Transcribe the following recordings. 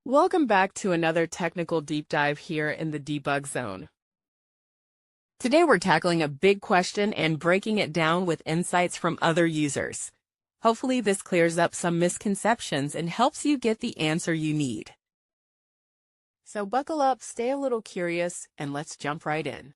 Welcome back to another technical deep dive here in the debug zone. Today we're tackling a big question and breaking it down with insights from other users. Hopefully this clears up some misconceptions and helps you get the answer you need. So buckle up, stay a little curious, and let's jump right in.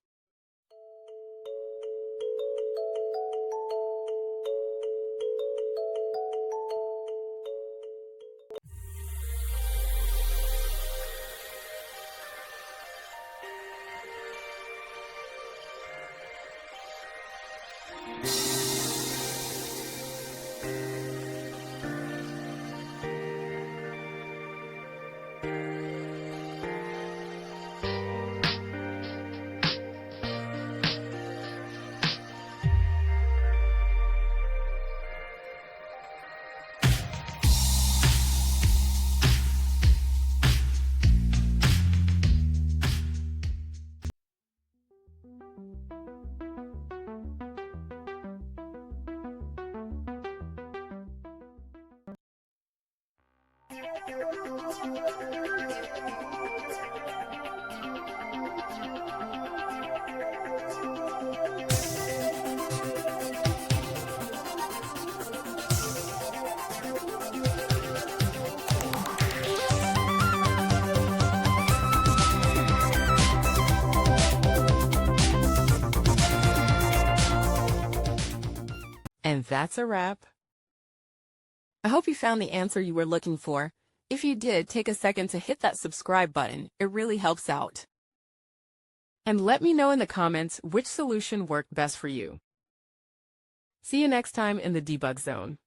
And that's a wrap. I hope you found the answer you were looking for. If you did, take a second to hit that subscribe button. It really helps out. And let me know in the comments which solution worked best for you. See you next time in the debug zone.